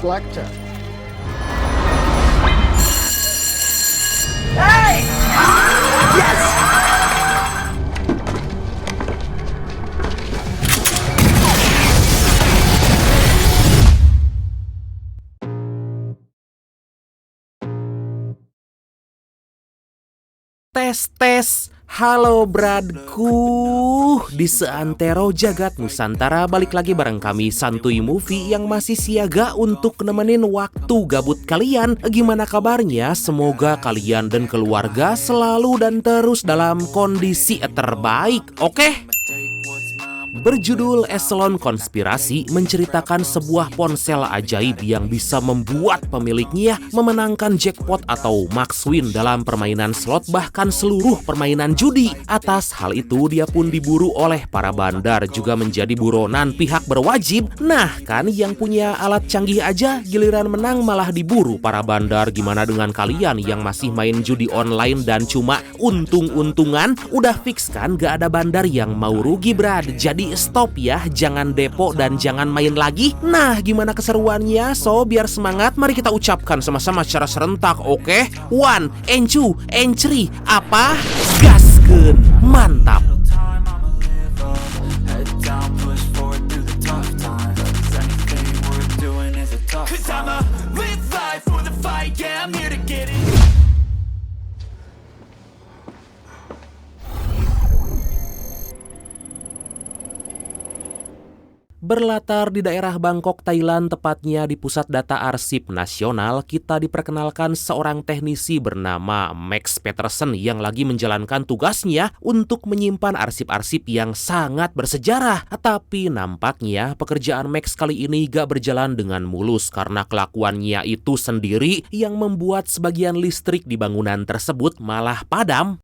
blackjack. Hey! Yes! Tes. Halo bradku, di seantero jagat Nusantara balik lagi bareng kami Santuy Movie yang masih siaga untuk nemenin waktu gabut kalian. Gimana kabarnya? Semoga kalian dan keluarga selalu dan terus dalam kondisi terbaik, oke? Berjudul Eselon Konspirasi menceritakan sebuah ponsel ajaib yang bisa membuat pemiliknya memenangkan jackpot atau max win dalam permainan slot bahkan seluruh permainan judi. Atas hal itu dia pun diburu oleh para bandar juga menjadi buronan pihak berwajib. Nah kan yang punya alat canggih aja giliran menang malah diburu para bandar. Gimana dengan kalian yang masih main judi online dan cuma untung-untungan? Udah fix kan gak ada bandar yang mau rugi brad. Jadi stop ya, jangan depo dan jangan main lagi. Nah, gimana keseruannya? So, biar semangat, mari kita ucapkan sama-sama secara serentak, oke? 1, and 2, and 3, apa? Gaskeun, mantap! Berlatar di daerah Bangkok, Thailand, tepatnya di pusat data arsip nasional, kita diperkenalkan seorang teknisi bernama Max Peterson yang lagi menjalankan tugasnya untuk menyimpan arsip-arsip yang sangat bersejarah. Tapi nampaknya pekerjaan Max kali ini gak berjalan dengan mulus karena kelakuannya itu sendiri yang membuat sebagian listrik di bangunan tersebut malah padam.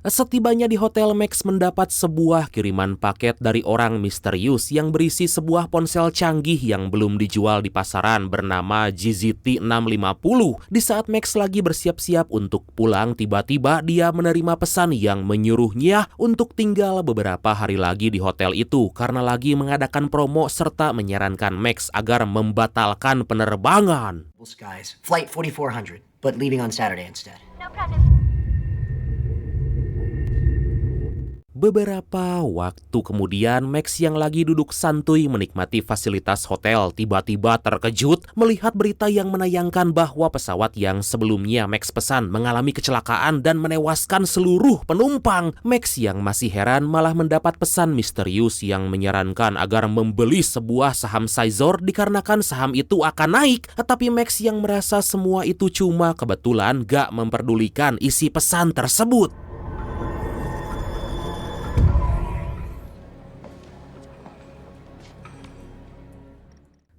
Setibanya di hotel, Max mendapat sebuah kiriman paket dari orang misterius yang berisi sebuah ponsel canggih yang belum dijual di pasaran bernama GZT 650. Di saat Max lagi bersiap-siap untuk pulang, tiba-tiba dia menerima pesan yang menyuruhnya untuk tinggal beberapa hari lagi di hotel itu karena lagi mengadakan promo serta menyarankan Max agar membatalkan penerbangan. Skies, flight 4400, but leaving on Saturday instead. No problem. Beberapa waktu kemudian, Max yang lagi duduk santuy menikmati fasilitas hotel tiba-tiba terkejut melihat berita yang menayangkan bahwa pesawat yang sebelumnya Max pesan mengalami kecelakaan dan menewaskan seluruh penumpang. Max yang masih heran malah mendapat pesan misterius yang menyarankan agar membeli sebuah saham Sizor dikarenakan saham itu akan naik. Tetapi Max yang merasa semua itu cuma kebetulan gak memperdulikan isi pesan tersebut.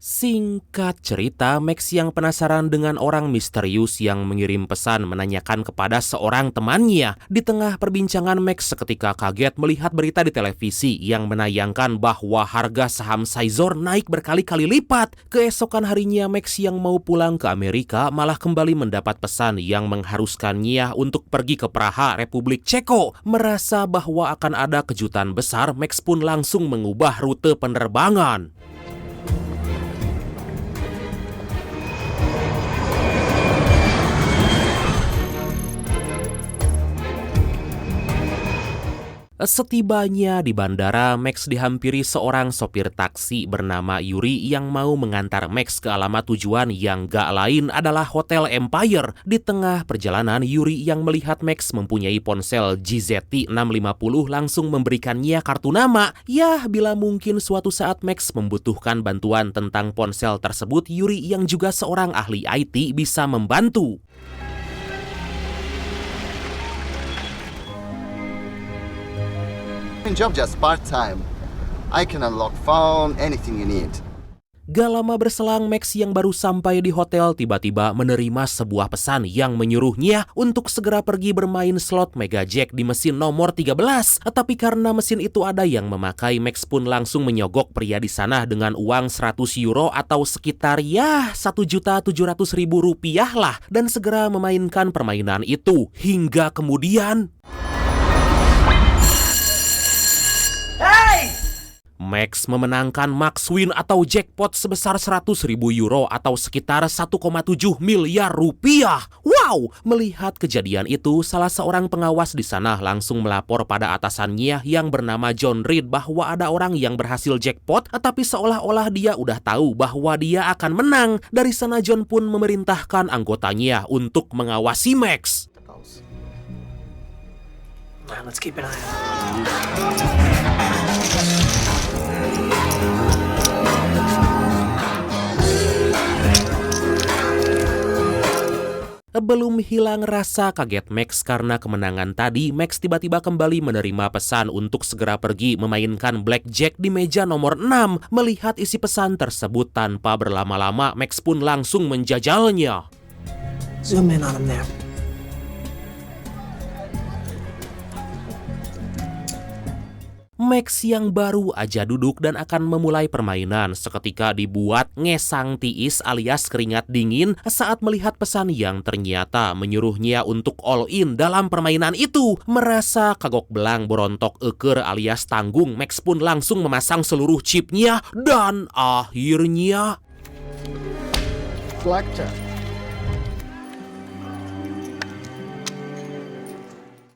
Singkat cerita, Max yang penasaran dengan orang misterius yang mengirim pesan menanyakan kepada seorang temannya. Di tengah perbincangan, Max seketika kaget melihat berita di televisi yang menayangkan bahwa harga saham Sizor naik berkali-kali lipat. Keesokan harinya, Max yang mau pulang ke Amerika malah kembali mendapat pesan yang mengharuskannya untuk pergi ke Praha, Republik Ceko. Merasa bahwa akan ada kejutan besar, Max pun langsung mengubah rute penerbangan. Setibanya di bandara, Max dihampiri seorang sopir taksi bernama Yuri yang mau mengantar Max ke alamat tujuan yang gak lain adalah Hotel Empire. Di tengah perjalanan, Yuri yang melihat Max mempunyai ponsel GZT 650 langsung memberikannya kartu nama. Ya, bila mungkin suatu saat Max membutuhkan bantuan tentang ponsel tersebut, Yuri yang juga seorang ahli IT bisa membantu. Job just part-time. I can unlock phone, anything you need. Gak lama berselang, Max yang baru sampai di hotel tiba-tiba menerima sebuah pesan yang menyuruhnya untuk segera pergi bermain slot Mega Jack di mesin nomor 13. Tapi karena mesin itu ada yang memakai, Max pun langsung menyogok pria di sana dengan uang 100 euro atau sekitar 1.700.000 rupiah lah, dan segera memainkan permainan itu. Hingga kemudian Max memenangkan max win atau jackpot sebesar 100.000 euro atau sekitar 1,7 miliar rupiah. Wow! Melihat kejadian itu, salah seorang pengawas di sana langsung melapor pada atasannya yang bernama John Reed bahwa ada orang yang berhasil jackpot, tapi seolah-olah dia udah tahu bahwa dia akan menang. Dari sana John pun memerintahkan anggotanya untuk mengawasi Max. Now, let's keep an eye on it. Belum hilang rasa kaget Max karena kemenangan tadi, Max tiba-tiba kembali menerima pesan untuk segera pergi memainkan blackjack di meja nomor 6. Melihat isi pesan tersebut tanpa berlama-lama, Max pun langsung menjajalnya. Zoom in on him there. Max yang baru aja duduk dan akan memulai permainan seketika dibuat ngesang tiis alias keringat dingin saat melihat pesan yang ternyata menyuruhnya untuk all in dalam permainan itu. Merasa kagok belang berontok eker alias tanggung, Max pun langsung memasang seluruh chipnya dan akhirnya Blackjack.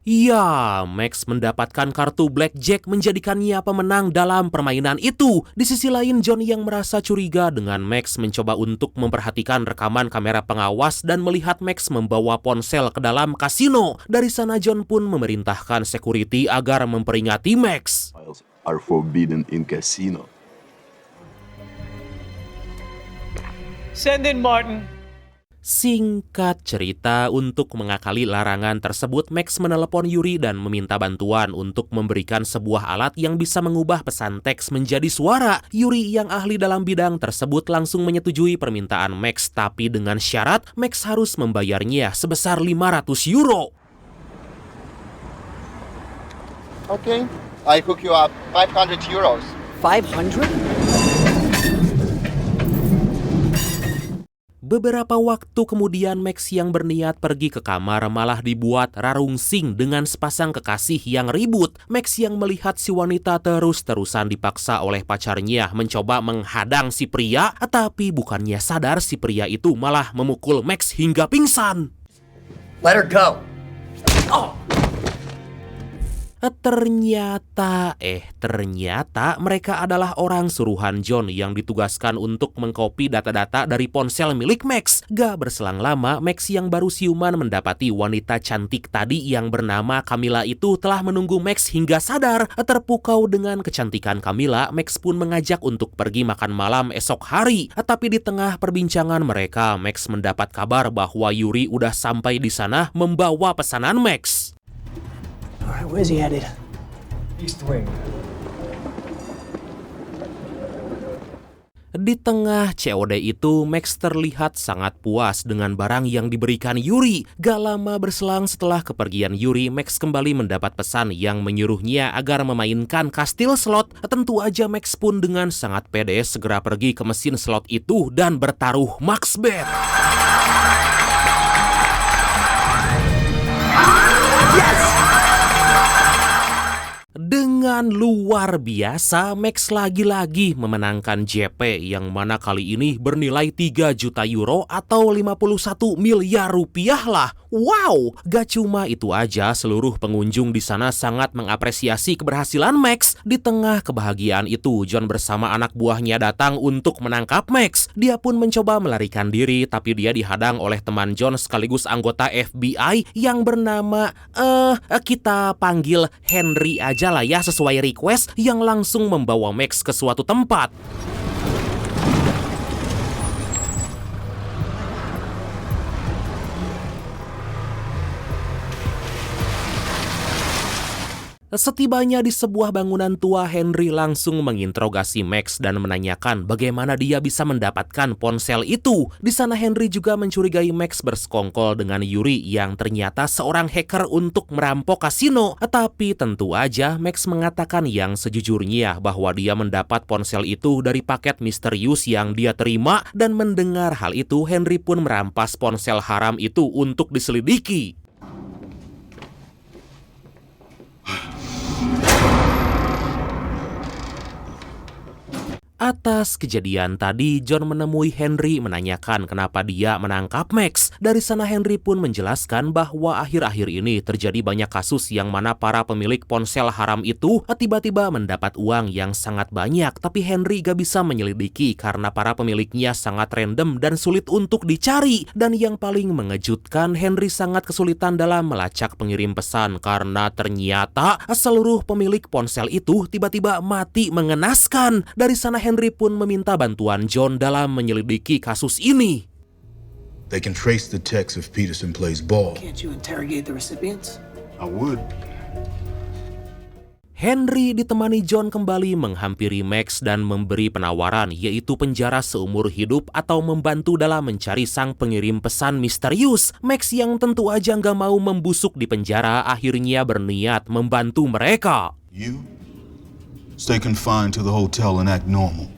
ya, Max mendapatkan kartu blackjack menjadikannya pemenang dalam permainan itu. Di sisi lain, John yang merasa curiga dengan Max mencoba untuk memperhatikan rekaman kamera pengawas dan melihat Max membawa ponsel ke dalam kasino. Dari sana John pun memerintahkan security agar memperingati Max. Are forbidden in casino. Send in Martin. Singkat cerita, untuk mengakali larangan tersebut, Max menelepon Yuri dan meminta bantuan untuk memberikan sebuah alat yang bisa mengubah pesan teks menjadi suara. Yuri yang ahli dalam bidang tersebut langsung menyetujui permintaan Max, tapi dengan syarat Max harus membayarnya sebesar 500 euro. Okay, I hook you up 500 euros. 500? Beberapa waktu kemudian, Max yang berniat pergi ke kamar malah dibuat rarungsing dengan sepasang kekasih yang ribut. Max yang melihat si wanita terus-terusan dipaksa oleh pacarnya mencoba menghadang si pria, tapi bukannya sadar si pria itu malah memukul Max hingga pingsan. Let her go. Oh! Ternyata mereka adalah orang suruhan John yang ditugaskan untuk mengkopi data-data dari ponsel milik Max. Gak berselang lama, Max yang baru siuman mendapati wanita cantik tadi yang bernama Camilla itu telah menunggu Max hingga sadar. Terpukau dengan kecantikan Camilla, Max pun mengajak untuk pergi makan malam esok hari. Tapi di tengah perbincangan mereka, Max mendapat kabar bahwa Yuri udah sampai di sana membawa pesanan Max. All right, where's he headed? East Wing. Di tengah COD itu, Max terlihat sangat puas dengan barang yang diberikan Yuri. Gak lama berselang setelah kepergian Yuri, Max kembali mendapat pesan yang menyuruhnya agar memainkan kastil slot. Tentu aja Max pun dengan sangat pede segera pergi ke mesin slot itu dan bertaruh max bet. Dengan luar biasa, Max lagi-lagi memenangkan JP yang mana kali ini bernilai 3 juta euro atau 51 miliar rupiah lah. Wow, gak cuma itu aja, seluruh pengunjung di sana sangat mengapresiasi keberhasilan Max. Di tengah kebahagiaan itu, John bersama anak buahnya datang untuk menangkap Max. Dia pun mencoba melarikan diri, tapi dia dihadang oleh teman John sekaligus anggota FBI yang bernama, kita panggil Henry aja lah ya sesuai request, yang langsung membawa Max ke suatu tempat. Setibanya di sebuah bangunan tua, Henry langsung menginterogasi Max dan menanyakan bagaimana dia bisa mendapatkan ponsel itu. Di sana Henry juga mencurigai Max bersekongkol dengan Yuri yang ternyata seorang hacker untuk merampok kasino. Tapi tentu aja Max mengatakan yang sejujurnya bahwa dia mendapat ponsel itu dari paket misterius yang dia terima, dan mendengar hal itu Henry pun merampas ponsel haram itu untuk diselidiki. Atas kejadian tadi, John menemui Henry menanyakan kenapa dia menangkap Max. Dari sana Henry pun menjelaskan bahwa akhir-akhir ini terjadi banyak kasus yang mana para pemilik ponsel haram itu tiba-tiba mendapat uang yang sangat banyak, tapi Henry gak bisa menyelidiki karena para pemiliknya sangat random dan sulit untuk dicari. Dan yang paling mengejutkan, Henry sangat kesulitan dalam melacak pengirim pesan karena ternyata seluruh pemilik ponsel itu tiba-tiba mati mengenaskan. Dari sana Henry pun meminta bantuan John dalam menyelidiki kasus ini. They can trace the text if Peterson plays ball. Can't you interrogate the recipients? I would. Henry ditemani John kembali menghampiri Max dan memberi penawaran, yaitu penjara seumur hidup atau membantu dalam mencari sang pengirim pesan misterius. Max yang tentu aja nggak mau membusuk di penjara akhirnya berniat membantu mereka. You stay confined to the hotel and act normal.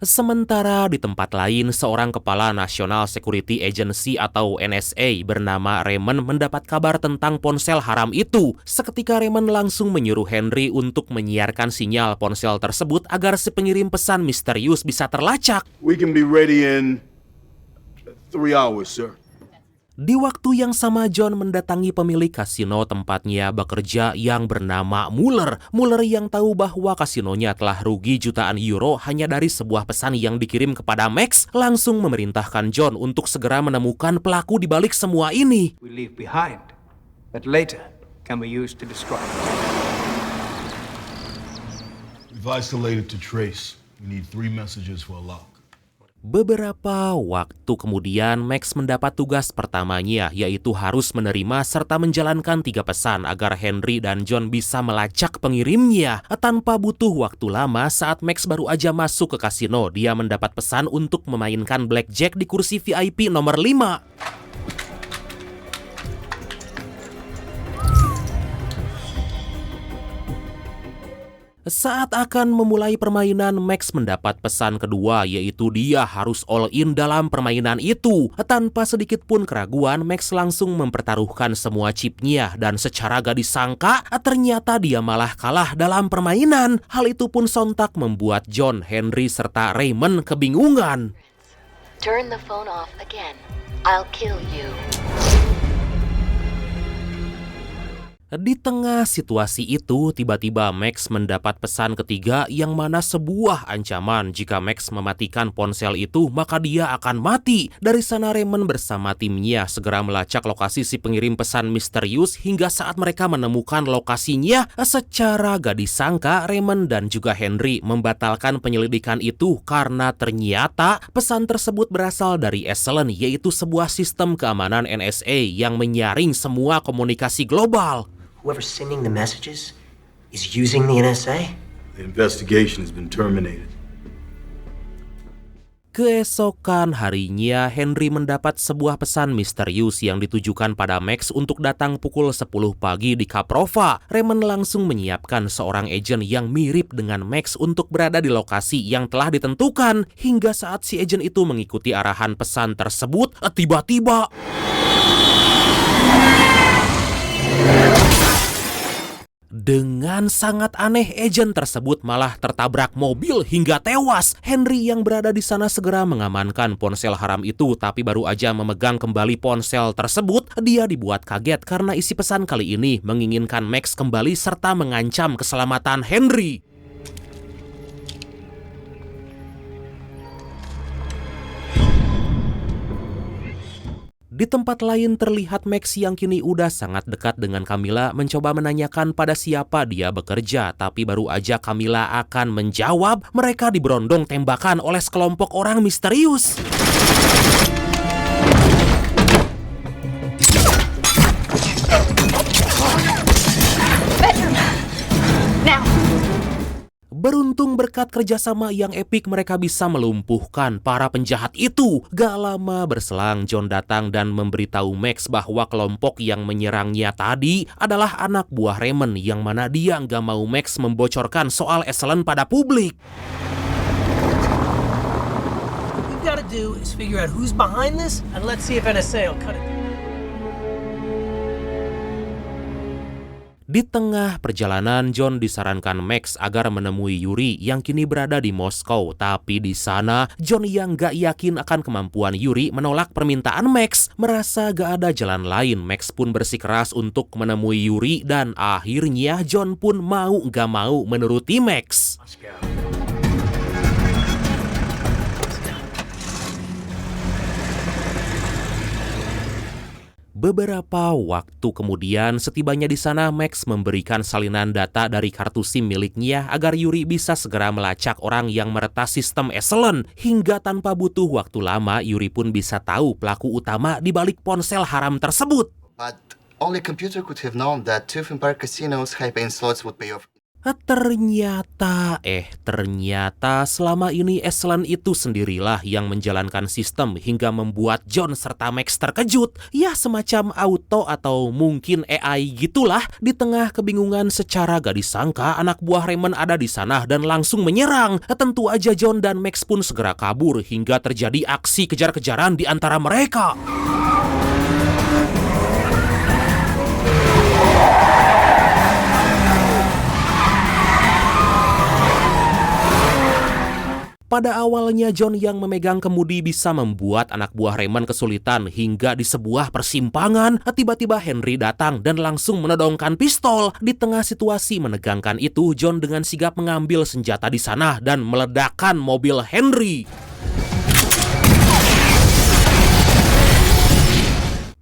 Sementara di tempat lain, seorang kepala National Security Agency atau NSA bernama Raymond mendapat kabar tentang ponsel haram itu. Seketika Raymond langsung menyuruh Henry untuk menyiarkan sinyal ponsel tersebut agar si pengirim pesan misterius bisa terlacak. We can be ready in 3 hours, sir. Di waktu yang sama, John mendatangi pemilik kasino tempatnya bekerja yang bernama Muller. Muller yang tahu bahwa kasinonya telah rugi jutaan euro hanya dari sebuah pesan yang dikirim kepada Max, langsung memerintahkan John untuk segera menemukan pelaku di balik semua ini. We leave behind, but later can be used to destroy it. We've isolated to trace. We need 3 messages for a lock. Beberapa waktu kemudian, Max mendapat tugas pertamanya, yaitu harus menerima serta menjalankan 3 pesan agar Henry dan John bisa melacak pengirimnya. Tanpa butuh waktu lama, saat Max baru aja masuk ke kasino, dia mendapat pesan untuk memainkan blackjack di kursi VIP nomor 5. Saat akan memulai permainan, Max mendapat pesan kedua, yaitu dia harus all in dalam permainan itu. Tanpa sedikit pun keraguan, Max langsung mempertaruhkan semua chipnya dan secara gak disangka, ternyata dia malah kalah dalam permainan. Hal itu pun sontak membuat John, Henry, serta Raymond kebingungan. Turn the phone off again. I'll kill you. Di tengah situasi itu, tiba-tiba Max mendapat pesan ketiga yang mana sebuah ancaman jika Max mematikan ponsel itu maka dia akan mati. Dari sana Raymond bersama timnya segera melacak lokasi si pengirim pesan misterius hingga saat mereka menemukan lokasinya. Secara gak disangka, Raymond dan juga Henry membatalkan penyelidikan itu karena ternyata pesan tersebut berasal dari Echelon, yaitu sebuah sistem keamanan NSA yang menyaring semua komunikasi global. Whoever's sending the messages is using the NSA? The investigation has been terminated. Keesokan harinya, Henry mendapat sebuah pesan misterius yang ditujukan pada Max untuk datang pukul 10 pagi di Caprova. Raymond langsung menyiapkan seorang agen yang mirip dengan Max untuk berada di lokasi yang telah ditentukan. Hingga saat si agen itu mengikuti arahan pesan tersebut, tiba-tiba dengan sangat aneh, agen tersebut malah tertabrak mobil hingga tewas. Henry yang berada di sana segera mengamankan ponsel haram itu, tapi baru aja memegang kembali ponsel tersebut, dia dibuat kaget karena isi pesan kali ini menginginkan Max kembali serta mengancam keselamatan Henry. Di tempat lain terlihat Max yang kini udah sangat dekat dengan Camilla mencoba menanyakan pada siapa dia bekerja, tapi baru aja Camilla akan menjawab, mereka diberondong tembakan oleh sekelompok orang misterius. Beruntung berkat kerjasama yang epik mereka bisa melumpuhkan para penjahat itu. Gak lama berselang John datang dan memberitahu Max bahwa kelompok yang menyerangnya tadi adalah anak buah Raymond, yang mana dia gak mau Max membocorkan soal Excellent pada publik. What we've got to do is figure out who's behind this, and let's see if NSA will cut it. Di tengah perjalanan, John disarankan Max agar menemui Yuri yang kini berada di Moskow. Tapi di sana, John yang gak yakin akan kemampuan Yuri menolak permintaan Max. Merasa gak ada jalan lain, Max pun bersikeras untuk menemui Yuri dan akhirnya John pun mau gak mau menuruti Max. Beberapa waktu kemudian, setibanya di sana, Max memberikan salinan data dari kartu SIM miliknya agar Yuri bisa segera melacak orang yang meretas sistem Excellent. Hingga tanpa butuh waktu lama, Yuri pun bisa tahu pelaku utama di balik ponsel haram tersebut. But only computer could have known that two Vampire Casino's high-paying slots would pay off. Ternyata selama ini Excellent itu sendirilah yang menjalankan sistem hingga membuat John serta Max terkejut. Ya, semacam auto atau mungkin AI gitulah. Di tengah kebingungan, secara gak disangka anak buah Raymond ada di sana dan langsung menyerang. Tentu aja John dan Max pun segera kabur hingga terjadi aksi kejar-kejaran di antara mereka. Pada awalnya John yang memegang kemudi bisa membuat anak buah Raymond kesulitan hingga di sebuah persimpangan tiba-tiba Henry datang dan langsung menodongkan pistol. Di tengah situasi menegangkan itu, John dengan sigap mengambil senjata di sana dan meledakkan mobil Henry.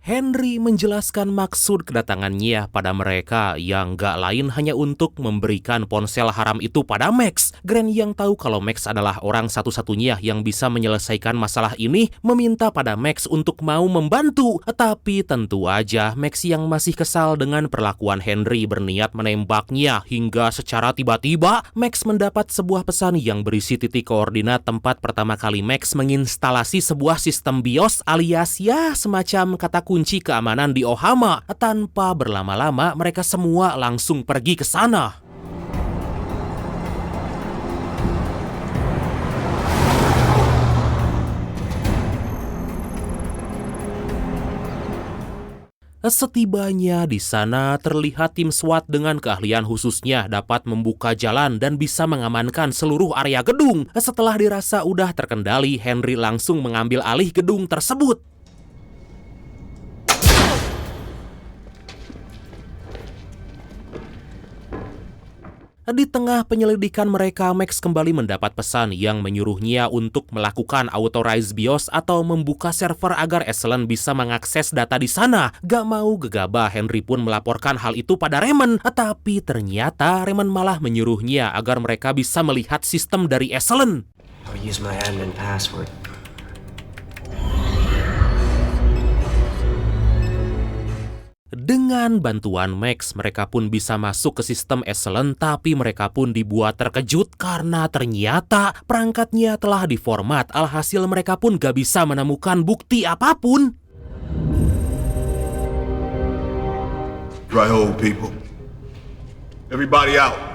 Henry menjelaskan maksud kedatangannya pada mereka yang gak lain hanya untuk memberikan ponsel haram itu pada Max. Grant yang tahu kalau Max adalah orang satu-satunya yang bisa menyelesaikan masalah ini meminta pada Max untuk mau membantu. Tapi tentu aja Max yang masih kesal dengan perlakuan Henry berniat menembaknya hingga secara tiba-tiba Max mendapat sebuah pesan yang berisi titik koordinat tempat pertama kali Max menginstalasi sebuah sistem BIOS alias ya semacam kata kunci keamanan di Ohama. Tanpa berlama-lama mereka semua langsung pergi ke sana. Setibanya di sana, terlihat tim SWAT dengan keahlian khususnya dapat membuka jalan dan bisa mengamankan seluruh area gedung. Setelah dirasa udah terkendali, Henry langsung mengambil alih gedung tersebut. Di tengah penyelidikan mereka, Max kembali mendapat pesan yang menyuruhnya untuk melakukan authorize BIOS atau membuka server agar Excellent bisa mengakses data di sana. Gak mau gegabah, Henry pun melaporkan hal itu pada Raymond. Tapi ternyata Raymond malah menyuruhnya agar mereka bisa melihat sistem dari Excellent. I'll use my admin password. Dengan bantuan Max, mereka pun bisa masuk ke sistem Excellent, tapi mereka pun dibuat terkejut karena ternyata perangkatnya telah diformat. Alhasil mereka pun gak bisa menemukan bukti apapun. Dry hole, people. Everybody out.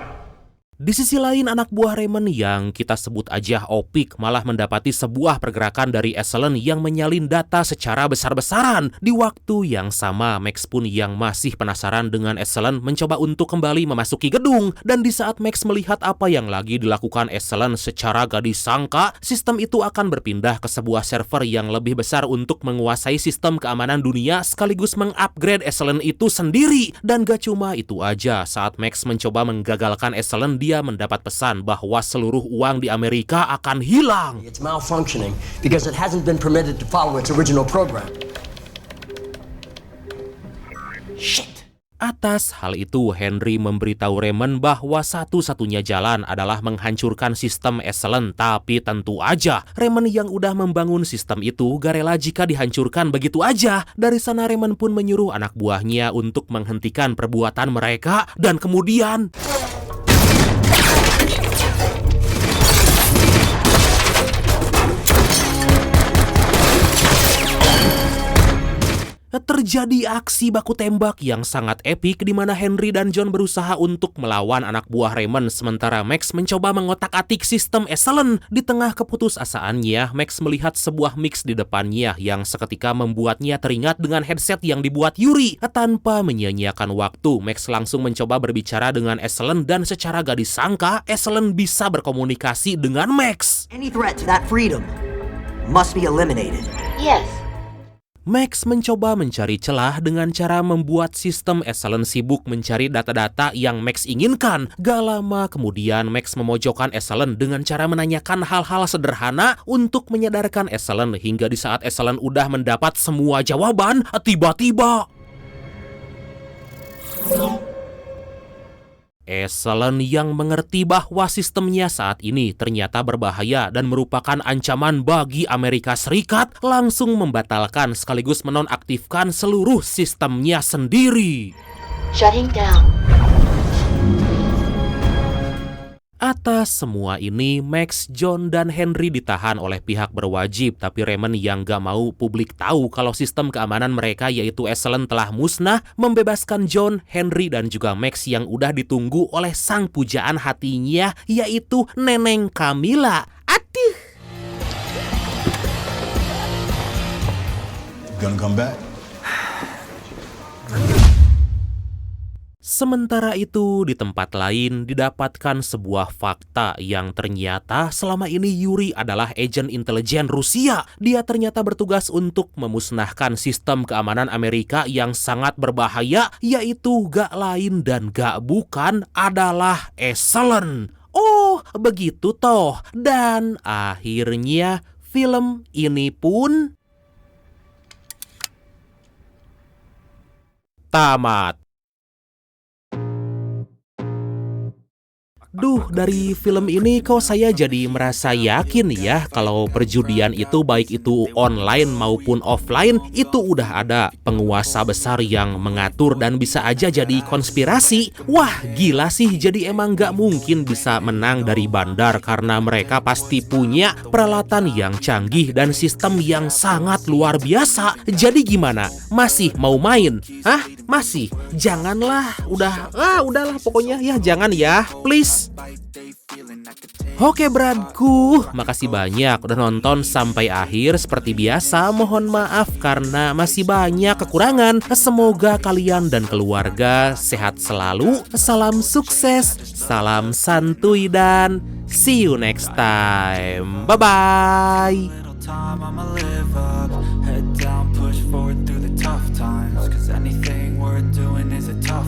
Di sisi lain, anak buah Raymond yang kita sebut aja Opik malah mendapati sebuah pergerakan dari Excellent yang menyalin data secara besar-besaran. Di waktu yang sama, Max pun yang masih penasaran dengan Excellent mencoba untuk kembali memasuki gedung. Dan di saat Max melihat apa yang lagi dilakukan Excellent, secara gak disangka, sistem itu akan berpindah ke sebuah server yang lebih besar untuk menguasai sistem keamanan dunia sekaligus mengupgrade Excellent itu sendiri. Dan gak cuma itu aja, saat Max mencoba menggagalkan Excellent, dia mendapat pesan bahwa seluruh uang di Amerika akan hilang. It's malfunctioning because it hasn't been permitted to follow its original program. Shit. Atas hal itu, Henry memberitahu Raymond bahwa satu-satunya jalan adalah menghancurkan sistem Excellent. Tapi tentu aja, Raymond yang udah membangun sistem itu gak rela jika dihancurkan begitu aja. Dari sana Raymond pun menyuruh anak buahnya untuk menghentikan perbuatan mereka dan kemudian terjadi aksi baku tembak yang sangat epik di mana Henry dan John berusaha untuk melawan anak buah Raymond sementara Max mencoba mengotak-atik sistem Excellent. Di tengah keputusasaannya, Max melihat sebuah mix di depannya yang seketika membuatnya teringat dengan headset yang dibuat Yuri. Tanpa menyia-nyiakan waktu, Max langsung mencoba berbicara dengan Excellent dan secara gak disangka, Excellent bisa berkomunikasi dengan Max. Any threat to that freedom must be eliminated. Yes. Max mencoba mencari celah dengan cara membuat sistem Excellent sibuk mencari data-data yang Max inginkan. Gak lama kemudian Max memojokkan Excellent dengan cara menanyakan hal-hal sederhana untuk menyadarkan Excellent hingga di saat Excellent udah mendapat semua jawaban, tiba-tiba Excellent yang mengerti bahwa sistemnya saat ini ternyata berbahaya dan merupakan ancaman bagi Amerika Serikat langsung membatalkan sekaligus menonaktifkan seluruh sistemnya sendiri. Shutting down. Atas semua ini, Max, John, dan Henry ditahan oleh pihak berwajib, tapi Raymond yang gak mau publik tahu kalau sistem keamanan mereka yaitu Excellent telah musnah, membebaskan John, Henry, dan juga Max yang udah ditunggu oleh sang pujaan hatinya yaitu Neneng Camilla. Aduh. Gonna come back? Sementara itu, di tempat lain didapatkan sebuah fakta yang ternyata selama ini Yuri adalah agen intelijen Rusia. Dia ternyata bertugas untuk memusnahkan sistem keamanan Amerika yang sangat berbahaya, yaitu gak lain dan gak bukan adalah Excellent. Oh, begitu toh. Dan akhirnya film ini pun tamat. Duh, dari film ini kok saya jadi merasa yakin ya kalau perjudian itu baik itu online maupun offline itu udah ada penguasa besar yang mengatur dan bisa aja jadi konspirasi. Wah, gila sih, jadi emang gak mungkin bisa menang dari bandar karena mereka pasti punya peralatan yang canggih dan sistem yang sangat luar biasa. Jadi gimana? Masih mau main? Hah? Masih? Janganlah, udahlah pokoknya ya jangan ya, please. Oke bradku, makasih banyak udah nonton sampai akhir. Seperti biasa, mohon maaf karena masih banyak kekurangan. Semoga kalian dan keluarga sehat selalu. Salam sukses, salam santuy, dan see you next time. Bye-bye. Time I'ma live up, head down, push forward through the tough times. 'Cause anything worth doing is a tough.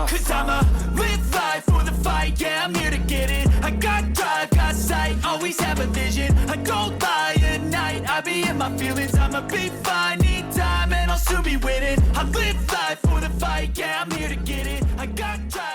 'Cause I'ma live life for the fight, yeah, I'm here to get it. I got drive, got sight, always have a vision. I don't lie at night, I be in my feelings. I'ma be fine, need time, and I'll soon be winning. I live life for the fight, yeah, I'm here to get it. I got drive.